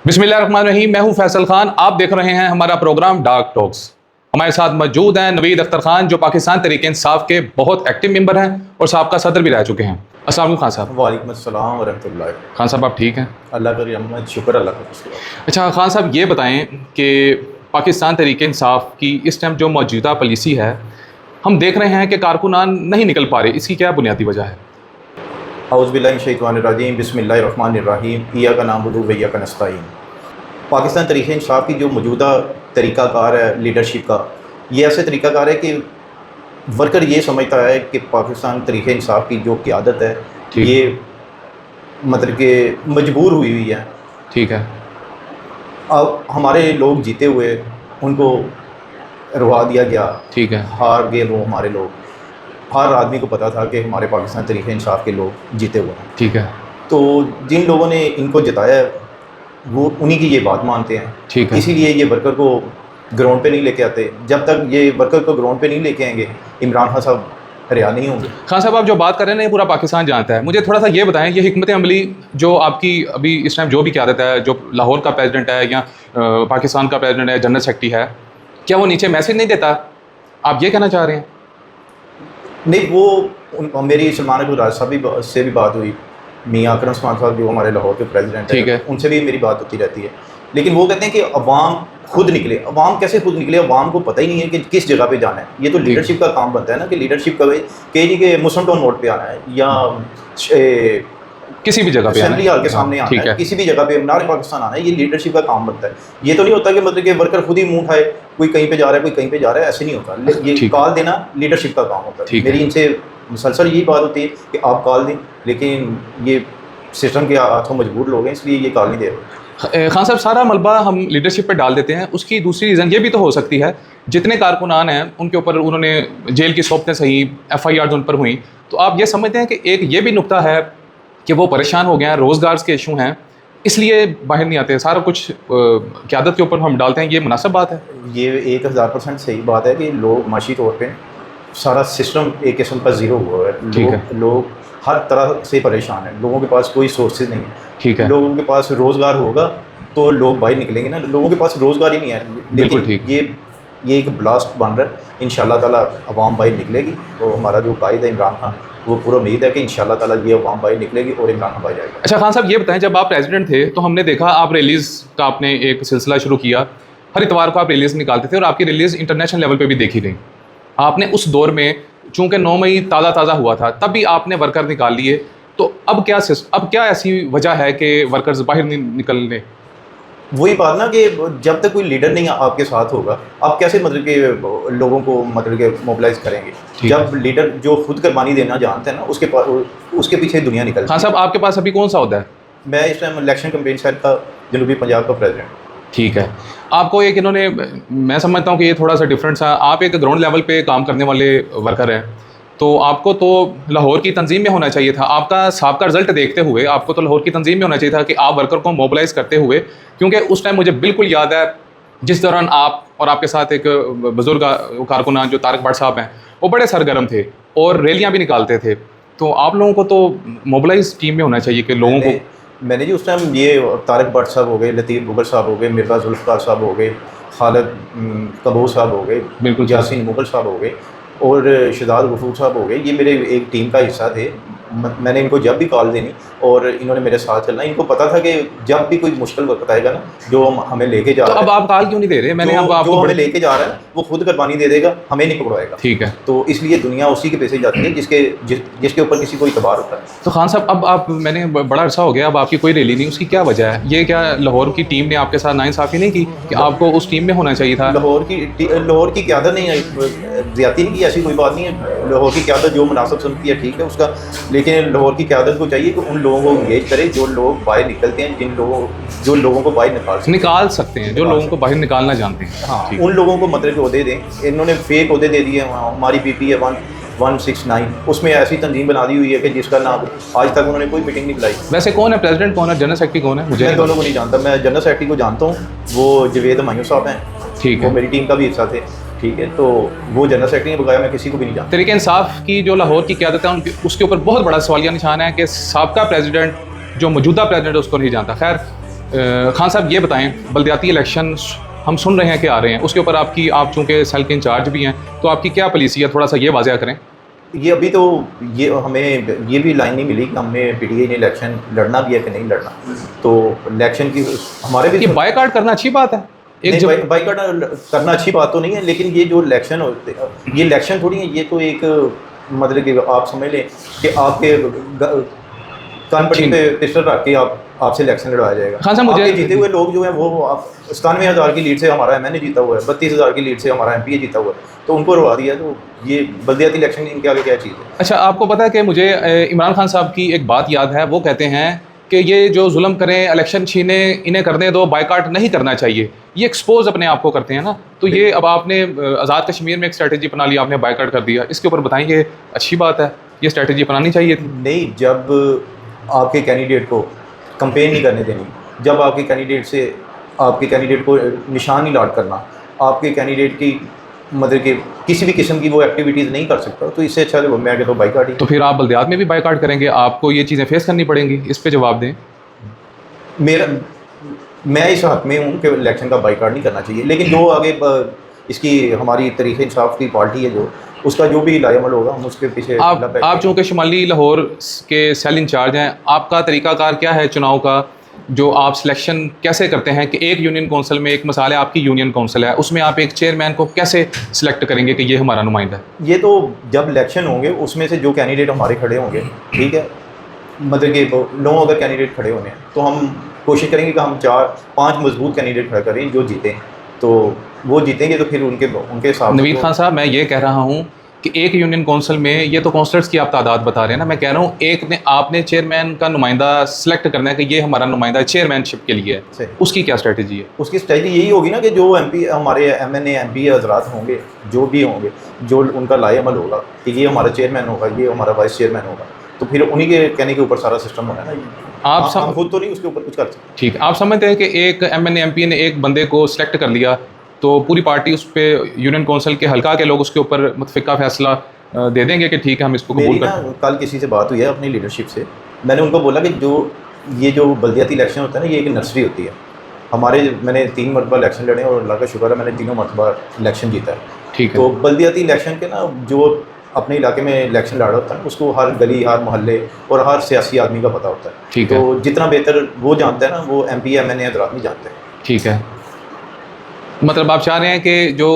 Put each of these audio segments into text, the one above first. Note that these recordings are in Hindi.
बिस्मिल्लाहिर्रहमानिर्रहीम। मैं हूं फैसल खान। आप देख रहे हैं हमारा प्रोग्राम डार्क टॉक्स। हमारे साथ मौजूद हैं नवीद अख्तर खान, जो पाकिस्तान तहरीक इंसाफ के बहुत एक्टिव मेंबर हैं और साबका सदर भी रह चुके हैं। अस्सलाम वालेकुम खान साहब। वालेकुम अस्सलाम व रहमतुल्लाह। खान साहब आप ठीक हैं? अल्लाह का रहमत, शुक्र अल्लाह का। अच्छा खान साहब, ये बताएं कि पाकिस्तान तहरीक इंसाफ की इस टाइम जो मौजूदा पॉलिसी है, हम देख रहे हैं कि कारकुनान नहीं निकल पा रहे, इसकी क्या बुनियादी वजह है? औज़ुबिल्लाहिमिनश्शैतानिर्रजीम, बिस्मिल्लाहिर्रहमानिर्रहीम, इय्याका नअबुदु व इय्याका नस्तईन। पाकिस्तान तहरीक इंसाफ की जो मौजूदा तरीक़ाकार है लीडरशिप का, ये ऐसे तरीक़ाकार है कि वर्कर ये समझता है कि पाकिस्तान तहरीक इंसाफ की जो क़यादत है ये मतलब कि मजबूर हुई हुई है। ठीक है। अब हमारे लोग जीते हुए उनको रुआ दिया गया। ठीक है। हार गए वो हमारे लोग। हर आदमी को पता था कि हमारे पाकिस्तान तहरीक इंसाफ के लोग जीते हुए हैं। ठीक है। तो जिन लोगों ने इनको जिताया है वो उन्हीं की ये बात मानते हैं। ठीक है। इसीलिए ये वर्कर को ग्राउंड पे नहीं लेके आते। जब तक ये वर्कर को ग्राउंड पे नहीं लेके आएंगे, इमरान खान साहब हरिया नहीं होंगे। खान साहब, आप जो बात कर रहे हैं ना, ये पूरा पाकिस्तान जानता है। मुझे थोड़ा सा ये बताएं, ये हिकमत अमली जो आपकी अभी इस टाइम जो भी क़यादत है, जो लाहौर का प्रेसिडेंट है या पाकिस्तान का प्रेसिडेंट है, जनरल सेक्रेटरी है, क्या वो नीचे मैसेज नहीं देता? आप ये कहना चाह रहे हैं? नहीं, वो मेरी सलमान अबू राज साहब से भी बात हुई। मियाँ अकरम उस्मान साहब जो हमारे लाहौर के प्रेसिडेंट ठीक है, उनसे भी मेरी बात होती रहती है। लेकिन वो कहते हैं कि अवाम खुद निकले। अवाम कैसे खुद निकले? अवाम को पता ही नहीं है कि किस जगह पे जाना है। ये तो लीडरशिप का काम बनता है ना, कि लीडरशिप का कहे जी कि मुस्लिम टाउन मोड पे आना है या किसी भी जगह पे असेंबली हॉल के सामने आना है, किसी भी जगह पे मीनार पाकिस्तान आना है। ये लीडरशिप का काम बनता है। ये तो नहीं होता कि मतलब कि वर्कर खुद ही मुंह उठाए, कोई कहीं पे जा रहा है, कोई कहीं पे जा रहा है, ऐसे नहीं होता। ये कॉल देना लीडरशिप का काम होता है। मेरी इनसे मुसलसल यही बात होती है कि आप कॉल दें, लेकिन ये सिस्टम के हाथों मजबूर लोग हैं, इसलिए ये कॉल नहीं दे रहे। खान साहब, सारा मलबा हम लीडरशिप पे डाल देते हैं। उसकी दूसरी रीज़न ये भी तो हो सकती है, जितने कारकुनान हैं उनके ऊपर उन्होंने जेल की सोबतें सही, FIR उन पर हुई, तो आप ये समझते हैं कि एक ये भी नुकता है कि वो परेशान हो गए हैं, रोज़गार के इशू हैं, इसलिए बाहर नहीं आते? सारा कुछ क़यादत के ऊपर हम डालते हैं, ये मुनासिब बात है? ये 1000% सही बात है कि लोग माशी तौर पर सारा सिस्टम एक किस्म का ज़ीरो हुआ है। लोग हर तरह से परेशान हैं। लोगों के पास कोई सोर्सेज नहीं है। ठीक है। लोगों के पास रोज़गार होगा तो लोग बाहर निकलेंगे ना। लोगों के पास रोज़गार ही नहीं है। बिल्कुल ठीक। ये एक ब्लास्ट बन रहा है। इंशाल्लाह ताला अवाम बाहर निकलेगी। तो हमारा जो कायद है इमरान खान, वो पूरा उम्मीद है कि इंशाल्लाह ताला ये अवाम बाहर निकलेगी और इमरान खान बाहर जाएगा। अच्छा खान साहब, ये बताएं, जब आप प्रेसिडेंट थे तो हमने देखा आप रिलीज़ का आपने एक सिलसिला शुरू किया। हर इतवार को आप रिलीज़ निकालते थे और आपकी रिलीज़ इंटरनेशनल लेवल पर भी देखी गई। आपने उस दौर में, चूँकि 9 मई ताज़ा हुआ था, तब भी आपने वर्कर निकाल लिए। तो अब क्या ऐसी वजह है कि वर्कर्स बाहर नहीं निकलने? वही बात ना कि जब तक कोई लीडर नहीं आपके साथ होगा, आप कैसे मतलब कि लोगों को मतलब कि मोबिलाइज करेंगे? जब लीडर जो खुद कुर्बानी देना जानते हैं ना, उसके पीछे दुनिया निकलती है। हाँ साहब, आपके पास अभी कौन सा होता है? मैं इस टाइम इलेक्शन कैंपेन सेल का जनूबी पंजाब का प्रेसिडेंट। ठीक है। आपको एक इन्होंने, मैं समझता हूँ कि ये थोड़ा सा डिफरेंट सा, आप एक ग्राउंड लेवल पे काम करने वाले वर्कर हैं, तो आपको तो लाहौर की तंजीम में होना चाहिए था। आपका साहब रिजल्ट देखते हुए आपको तो लाहौर की तंजीम में होना चाहिए था कि आप वर्कर को मोबिलाइज़ करते हुए, क्योंकि उस टाइम मुझे बिल्कुल याद है जिस दौरान आप और आपके साथ एक बुजुर्ग कारकुनान जो तारक भट्ट साहब हैं, वो बड़े सरगर्म थे और रैलियाँ भी निकालते थे। तो आप लोगों को तो मोबिलाइज टीम में होना चाहिए कि लोगों को। मैंने जी उस टाइम ये तारक भट्ट साहब हो गए, लतीफ़ बुगर साहब हो गए, मिर्ज़ा जुल्फ़िकार साहब हो गए, खालिद कबूर साहब हो गए, बिल्कुल यासीन मुगल साहब हो गए और शहजाद गफूर साहब हो गए। ये मेरे एक टीम का हिस्सा थे। मैंने इनको जब भी कॉल देनी और इन्होंने मेरे साथ चलना। इनको पता था कि जब भी कोई मुश्किल वक्त आएगा ना, जो हमें लेके जा रहा है। अब आप कॉल क्यों नहीं दे रहे? मैंने अब आपको हमें लेके जा रहा है वो खुद कुर्बानी दे देगा, हमें नहीं पकड़वाएगा। ठीक है। तो इसलिए दुनिया उसी के पीछे जाती है जिसके ऊपर किसी को इतबार होता है। तो खान साहब, अब आप, मैंने बड़ा अरसा हो गया, अब आपकी कोई रैली नहीं, उसकी क्या वजह है? ये क्या लाहौर की टीम ने आपके साथ नाइंसाफ़ी नहीं की कि आपको उस टीम में होना चाहिए था? लाहौर की क़यादत नहीं है, ज़्यादती नहीं की, ऐसी कोई बात नहीं है। लाहौर की क़यादत जो मुनासिब समझती है ठीक है उसका, लेकिन लाहौर की क़यादत को चाहिए कि उन लोगों को इंगेज करे जो लोग बाहर निकलते हैं, जो लोगों को बाहर निकाल सकते हैं, जो लोगों को बाहर निकालना जानते हैं। हाँ, उन लोगों को मतलब ओहदे दें। इन्होंने फेक ओहदे दे दिए। हमारी BP है 169, उसमें ऐसी तंजीम बना दी हुई है कि जिसका नाम आज तक उन्होंने कोई मीटिंग नहीं बुलाई। वैसे कौन है प्रेसिडेंट, कौन है जनरल सेक्रेटरी, कौन है? मुझे मैं दोनों को नहीं जानता। मैं जनरल सेक्रेटरी को जानता हूँ, वो जवेद हुमायूं साहब हैं। ठीक है। वो मेरी टीम का भी हिस्सा थे। ठीक है, तो वो जनरल सेक्रेटरी के बगैर मैं किसी को भी नहीं जानता। तहरीक इंसाफ की जो लाहौर की क़यादत है, उसके ऊपर बहुत बड़ा सवालिया निशान है कि साबका प्रेसिडेंट जो मौजूदा प्रेसिडेंट है उसको नहीं जानता। खैर, खान साहब ये बताएं, बल्दियाती इलेक्शन हम सुन रहे हैं कि आ रहे हैं, उसके ऊपर आप चूँकि सेल के इंचार्ज भी हैं, तो आपकी क्या पॉलिसी है, थोड़ा सा ये वाज़ह करें। ये अभी तो ये हमें ये भी लाइन नहीं मिली कि हमें पीटीआई ने इलेक्शन लड़ना भी है कि नहीं लड़ना। तो इलेक्शन की हमारे भी ये बायकॉट करना अच्छी बात है, एक बाइकआउट करना अच्छी बात तो नहीं है, लेकिन ये जो इलेक्शन होते हैं, ये इलेक्शन थोड़ी है, ये तो एक मतलब कि आप समझ लें कि आपके कान पट्टी पे पिस्टल रख के आपसे इलेक्शन लड़वाया जाएगा। खान साहब मुझे जीते हुए लोग जो हैं वो 97,000 की लीड से हमारा एमएनए जीता हुआ है, 32,000 की लीड से हमारा एमपीए जीता हुआ है, तो उनको रवा दिया। तो ये बल्दियाती इलेक्शन इनके आगे क्या चीज़ है। अच्छा, आपको पता है कि मुझे इमरान खान साहब की एक बात याद है, वो कहते हैं कि ये जो जुल्म करें, इलेक्शन छीने, इन्हें करने दो, बायकॉट नहीं करना चाहिए। ये एक्सपोज अपने आप को करते हैं ना, तो ये अब आपने आज़ाद कश्मीर में एक स्ट्रेटजी अपना ली, आपने बायकॉट कर दिया, इसके ऊपर बताएंगे अच्छी बात है, ये स्ट्रेटजी अपनानी चाहिए थी। नहीं, जब आपके कैंडिडेट को कंपेन नहीं करने देनी, जब आपके कैंडिडेट को निशान नहीं लाट करना, आपके कैंडिडेट की मतलब कि किसी भी किस्म की वो एक्टिविटीज़ नहीं कर सकता, तो इससे अच्छा तो मैं कहता हूँ बाइकआउट ही। तो फिर आप बल्दियात में भी बायकॉट करेंगे, आपको ये चीज़ें फेस करनी पड़ेंगी, इस पे जवाब दें। मैं इस हक में हूँ कि इलेक्शन का बाइकआउट नहीं करना चाहिए, लेकिन जो आगे इसकी हमारी तरीक़े इंसाफ की पार्टी है, जो उसका जो भी लाएमल होगा हम उसके पीछे। आप चूँकि शुमाली लाहौर के सेल इंचार्ज हैं, आपका तरीक़ाकार क्या है चुनाव का, जो आप सिलेक्शन कैसे करते हैं कि एक यूनियन कौंसिल में, एक मिसाल है आपकी यूनियन कौंसिल है, उसमें आप एक चेयरमैन को कैसे सिलेक्ट करेंगे कि ये हमारा नुमाइंदा है। ये तो जब इलेक्शन होंगे उसमें से जो कैंडिडेट हमारे खड़े होंगे, ठीक है, मतलब कि 9 अगर कैंडिडेट खड़े होने हैं तो हम कोशिश करेंगे कि हम 4-5 मजबूत कैंडिडेट खड़ा करें जो जीतें, तो वो जीतेंगे तो फिर उनके साथ। नवीद खान साहब, मैं ये कह रहा हूँ कि एक यूनियन कौंसिल में, ये तो कौंसलर्स की आप तादाद बता रहे हैं ना, मैं कह रहा हूँ आपने चेयरमैन का नुमाइंदा सेलेक्ट करना है कि ये हमारा नुमाइंदा चेयरमैनशिप के लिए है, उसकी क्या स्ट्रेटजी है। उसकी स्ट्रेटजी यही होगी ना कि जो एमपी हमारे एमएनए एमपी हजरात होंगे, जो भी होंगे, जो उनका लाएमल होगा कि ये हमारा चेयरमैन होगा, ये हमारा वाइस चेयरमैन होगा, तो फिर उन्हीं के कहने के ऊपर सारा सिस्टम होना है ना। हम खुद तो नहीं उसके ऊपर कुछ कर सकते। ठीक, आप समझते हैं कि एक एमएनए एमपी ने एक बंदे को सिलेक्ट कर लिया तो पूरी पार्टी उस पर, यूनियन कौंसिल के हल्का के लोग उसके ऊपर मुतफ़िका फैसला दे देंगे कि ठीक है हम इसको कबूल करते। कल किसी से बात हुई है अपनी लीडरशिप से, मैंने उनको बोला कि जो बल्दियाती इलेक्शन होता है ना, ये एक नर्सरी होती है। मैंने 3 मरतबा इलेक्शन लड़े और अल्लाह का शुक्र है मैंने तीनों मरतबा इलेक्शन जीता है। ठीक है। तो बल्दियाती इलेक्शन के ना, जो अपने इलाके में इलेक्शन लड़ रहा होता है उसको हर गली, हर मोहल्ले और हर सियासी आदमी का पता होता है। ठीक है। तो जितना बेहतर वो जानता है ना, वो एमपी एमएनए हजरात नहीं जानते। ठीक है, मतलब आप चाह रहे हैं कि जो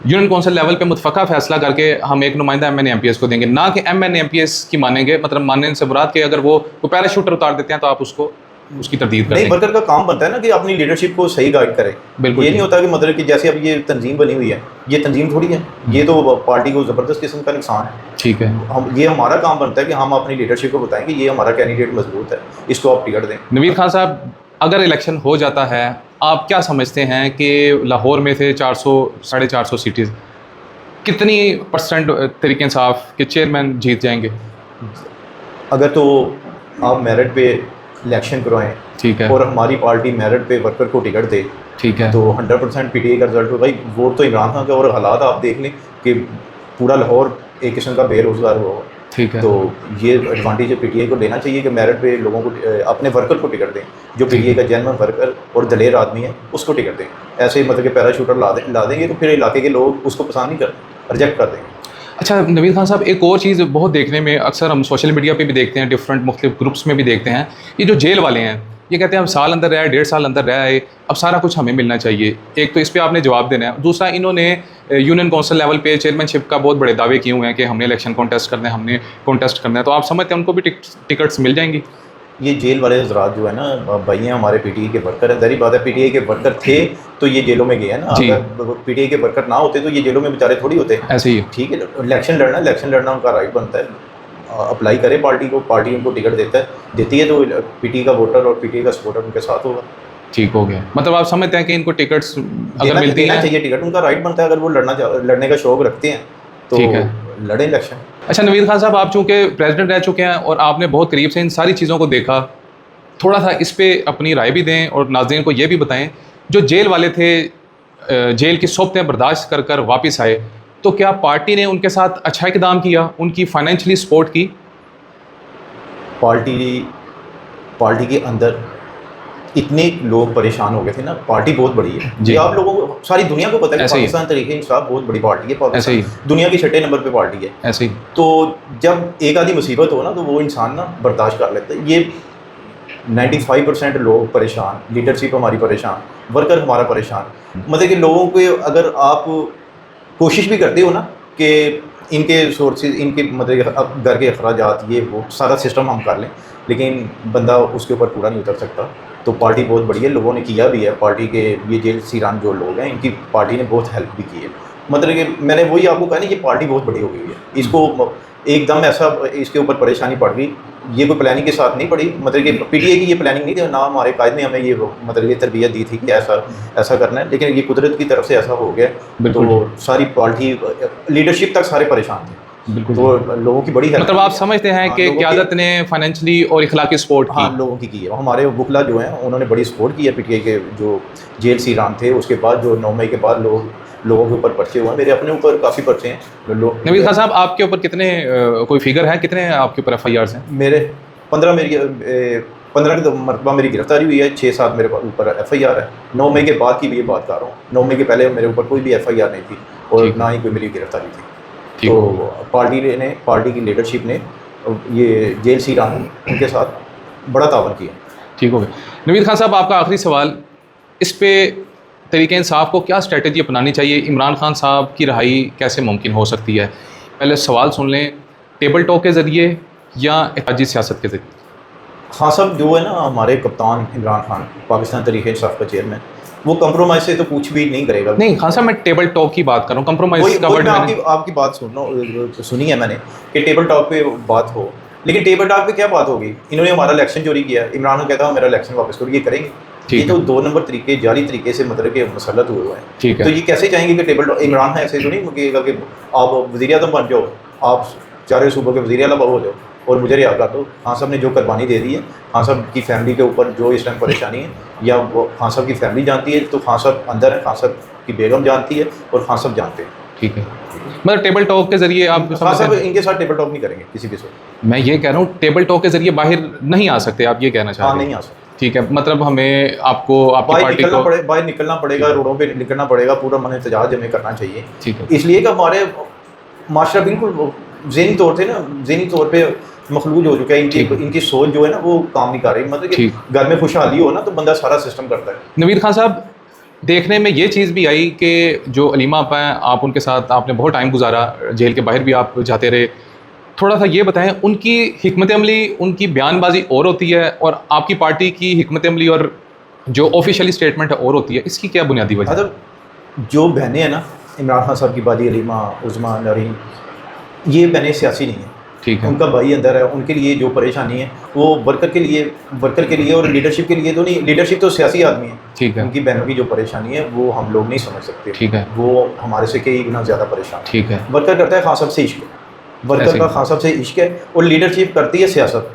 यूनियन कौंसिल लेवल पे मुतफ़क़ा फैसला करके हम एक नुमाइंदा एमएनए एमपीएस को देंगे, ना कि एमएनए एमपीएस की मानेंगे, मतलब मानने से मुराद कि अगर वो पैराशूटर उतार देते हैं तो आप उसकी तरदीद करें। नहीं, वर्कर का काम बनता है ना कि अपनी लीडरशिप को सही गाइड करे। बिल्कुल, ये नहीं होता कि मतलब कि जैसे अब ये तंजीम बनी हुई है, ये तंजीम थोड़ी है, ये तो पार्टी को ज़बरदस्त किस्म का नुकसान है। ठीक है, ये हमारा काम बनता है कि हम अपनी लीडरशिप को बताएं कि ये हमारा कैंडिडेट मजबूत है, इसको आप टिकट दें। नवीद खान साहब, अगर इलेक्शन हो जाता है, आप क्या समझते हैं कि लाहौर में थे 400-450 सीटें, कितनी % तरीके इंसाफ के चेयरमैन जीत जाएंगे? अगर तो आप मेरिट पे इलेक्शन करवाएं, ठीक है, और हमारी पार्टी मेरिट पे वर्कर को टिकट दे, ठीक है, तो 100% पीटीआई का रिजल्ट होगा। भाई वोट तो इमरान खान का, और हालात आप देख लें कि पूरा लाहौर एक किस्म का बेरोजगार हुआ। ठीक है, तो ये एडवांटेज पीटीआई को लेना चाहिए कि मेरिट पे लोगों को, अपने वर्कर को टिकट दें, जो पीटीआई का जेन्युइन वर्कर और दलेर आदमी है उसको टिकट दें। ऐसे मतलब कि पैराशूटर ला देंगे तो फिर इलाके के लोग उसको पसंद नहीं करते, रिजेक्ट कर देंगे। अच्छा नवीद खान साहब, एक और चीज़ बहुत देखने में, अक्सर हम सोशल मीडिया पे भी देखते हैं, डिफरेंट मुख्तलिफ ग्रुप्स में भी देखते हैं, ये जो जेल वाले हैं, ये कहते हैं हम साल अंदर रहे, 1.5 साल अंदर रहे, अब सारा कुछ हमें मिलना चाहिए। एक तो इस पर आपने जवाब देना है, दूसरा इन्होंने यूनियन कौंसिल लेवल पे चेयरमैनशिप का बहुत बड़े दावे किए हुए हैं कि हमने इलेक्शन कॉन्टेस्ट करना है, हमने कॉन्टेस्ट करना है, तो आप समझते हैं उनको भी टिकट्स मिल जाएंगी? ये जेल वाले हजरात जो है ना, भाई हैं हमारे पीटीआई के वर्कर हैं, जहरी बात है पीटीआई के वर्कर थे तो ये जेलों में गए हैं ना। अगर पीटीआई के वर्कर ना होते तो ये जेलों में बेचारे थोड़ी होते। ऐसे ही, ठीक है, इलेक्शन लड़ना उनका राइट बनता है, अप्लाई करे पार्टी उनको टिकट देती है तो पीटीआई का वोटर और पीटीआई का सपोर्टर उनके साथ होगा। ठीक हो गया, मतलब आप समझते हैं कि इनको टिकट्स अगर मिलती है चाहिए, टिकट उनका राइट बनता है। अगर वो लड़ने का शौक रखते हैं तो लड़े इलेक्शन। अच्छा नवीद खान साहब, आप चूँकि प्रेसिडेंट रह चुके हैं और आपने बहुत करीब से इन सारी चीज़ों को देखा, थोड़ा सा इस पर अपनी राय भी दें और नाज़रीन को ये भी बताएं, जो जेल वाले थे, जेल की सोबतें बर्दाश्त कर कर वापस आए, तो क्या पार्टी ने उनके साथ अच्छा इक़दाम किया, उनकी फाइनेंशियली सपोर्ट की? पार्टी के अंदर इतने लोग परेशान हो गए थे ना, पार्टी बहुत बड़ी है जी। ये आप लोगों को, सारी दुनिया को पता है कि ऐसे ही। पाकिस्तान तरीके इंसाफ बहुत बड़ी पार्टी है, ऐसे ही। पाकिस्तान दुनिया की 6 नंबर पे पार्टी है। ऐसे ही। तो जब एक आधी मुसीबत हो ना तो वो इंसान ना बर्दाश्त कर लेता है। ये 95% लोग परेशान, लीडरशिप हमारी परेशान, वर्कर हमारा परेशान। मतलब कि लोगों को अगर आप कोशिश भी करते हो ना कि इनके सोर्सेज, इनके मतलब अब घर के अखराजात, ये वो सारा सिस्टम हम कर लें, लेकिन बंदा उसके ऊपर पूरा नहीं उतर सकता। तो पार्टी बहुत बड़ी है, लोगों ने किया भी है। पार्टी के ये जेल सीरान जो लोग हैं, इनकी पार्टी ने बहुत हेल्प भी की है। मतलब कि मैंने वही आपको कहा ना, ये पार्टी बहुत बड़ी हो गई है। इसको एकदम ऐसा इसके ऊपर परेशानी पड़ गई, ये कोई प्लानिंग के साथ नहीं पड़ी। मतलब कि पीटीआई की ये प्लानिंग नहीं थी ना, हमारे कायद ने हमें ये मतलब ये तरबियत दी थी कि ऐसा करना है, लेकिन ये कुदरत की तरफ से ऐसा हो गया। तो सारी पार्टी लीडरशिप तक सारे परेशान थे। बिल्कुल। तो लोगों की बड़ी हेल्प, मतलब आप समझते हैं कि क़यादत ने फाइनेंशियली और इखलाकी सपोर्ट की? हाँ, लोगों की है। हमारे वकला जो हैं उन्होंने बड़ी सपोर्ट की है। पीटीआई के जो जेल सीरान थे, उसके बाद जो 9 मई के बाद लोगों के ऊपर पर्चे हुए हैं। मेरे अपने ऊपर काफ़ी पर्चे हैं। नवीद खान साहब, आपके ऊपर कितने कोई फिगर है, कितने आपके ऊपर FIRs हैं? मेरे 15 की मरतबा मेरी गिरफ्तारी हुई है, 6-7 मेरे ऊपर FIR है। 9 मई के बाद की भी ये बात कर रहा हूँ। 9 मई के पहले मेरे ऊपर कोई भी FIR नहीं थी और ना ही कोई मेरी गिरफ्तारी थी। तो पार्टी की लीडरशिप ने ये जेल सीरान उनके साथ बड़ा तावन किया। ठीक हो गया। नवीद खान साहब, आपका आखिरी सवाल, इस पे तरीके इंसाफ को क्या स्ट्रेटजी अपनानी चाहिए? इमरान खान साहब की रहाई कैसे मुमकिन हो सकती है? पहले सवाल सुन लें, टेबल टॉक के ज़रिए या एहतजाजी सियासत के ज़रिए? हाँ साहब, जो है ना हमारे कप्तान इमरान खान, पाकिस्तान तरीके इंसाफ का चेयरमैन, वो कंप्रोमाइज़ से तो कुछ भी नहीं करेगा। नहीं खान साहब, मैं टेबल टॉक की बात कर रहा हूँ, कंप्रोमाइज़ का वर्ड मैंने आपकी बात सुनी है मैंने कि टेबल टॉक पे बात हो, लेकिन टेबल टॉक पे क्या बात होगी? इन्होंने हमारा इलेक्शन चोरी किया, इमरान खान कहता है मेरा इलेक्शन वापस करो, ये करेंगे? ये तो 2 नंबर तरीके, जाली तरीके से मतलब कि मुसल्लत हुए हैं। ठीक है। तो ये कैसे चाहेंगे कि टेबल टॉक? इमरान खान ऐसे तो नहीं कहेगा कि आप वज़ीर आज़म बन जाओ, आप 4 सूबों के वज़ीर आला हो जाओ और मुझे रिहा कर दो। खान साहब ने जो कुर्बानी दे दी है, खान साहब की फैमिली के ऊपर जो इस टाइम परेशानी है, या वो खान साहब की फैमिली जानती है, तो खान साहब अंदर है, खान साहब की बेगम जानती है और खान साहब जानते हैं। ठीक है, मतलब टेबल टॉक के ज़रिए आप खान साहब इनके साथ टेबल टॉक नहीं करेंगे किसी के साथ। मैं ये कह रहा हूँ टेबल टॉक के ज़रिए बाहर नहीं आ सकते, आप ये कहना चाह रहे हैं? नहीं आ सकते। ठीक है, मतलब हमें आपको आपकी पार्टी को बाहर निकलना पड़ेगा, रोडों पे निकलना पड़ेगा, पूरा मन एहतजाज हमें करना चाहिए। ठीक है। इसलिए कि हमारे माशरा बिल्कुल ज़हनी तौर पे मखलूज हो चुका है। इनकी सोच जो है ना वो काम नहीं कर रही। मतलब कि घर में खुशहाली हो ना तो बंदा सारा सिस्टम करता है। नवीद खान साहब, देखने में ये चीज़ भी आई कि जो अलीमा आपा हैं, आप उनके साथ आपने बहुत टाइम गुजारा, जेल के बाहर भी आप जाते रहे। थोड़ा सा ये बताएं, उनकी हिकमत अमली, उनकी बयानबाजी और होती है और आपकी पार्टी की हिकमत अमली और जो ऑफिशियली स्टेटमेंट है और होती है, इसकी क्या बुनियादी वजह? मतलब जो बहनें हैं ना, इमरान खान साहब की बादी अलीमा, उज़मा, नरीन, ये बहनें सियासी नहीं है। ठीक है। उनका भाई अंदर है, उनके लिए जो परेशानी है वो वर्कर के लिए और लीडरशिप के लिए तो नहीं। लीडरशिप तो सियासी आदमी है। ठीक है। उनकी बहनों की जो परेशानी है वो हम लोग नहीं समझ सकते। ठीक है। वो हमारे से कई गुना ज़्यादा परेशान। ठीक है। वर्कर करता है खान साहब से इश्क, वर्कर का खान साहब से इश्क है, और लीडरशिप करती है सियासत।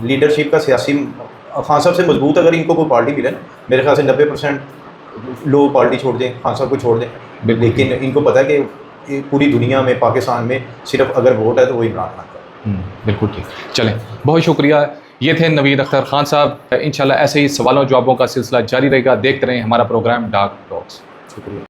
लीडरशिप का सियासी खान साहब से मजबूत अगर इनको कोई पार्टी मिले ना, मेरे ख्याल से 90% लोग पार्टी छोड़ दें, खान साहब को छोड़ दें। लेकिन इनको पता है कि पूरी दुनिया में, पाकिस्तान में सिर्फ अगर वोट है तो वो इमरान खान का। बिल्कुल ठीक। चलें, बहुत शुक्रिया। ये थे नवीद अख्तर खान साहब। इंशाल्लाह ऐसे ही सवालों जवाबों का सिलसिला जारी रहेगा। देखते रहें हमारा प्रोग्राम डार्क टॉक्स। शुक्रिया।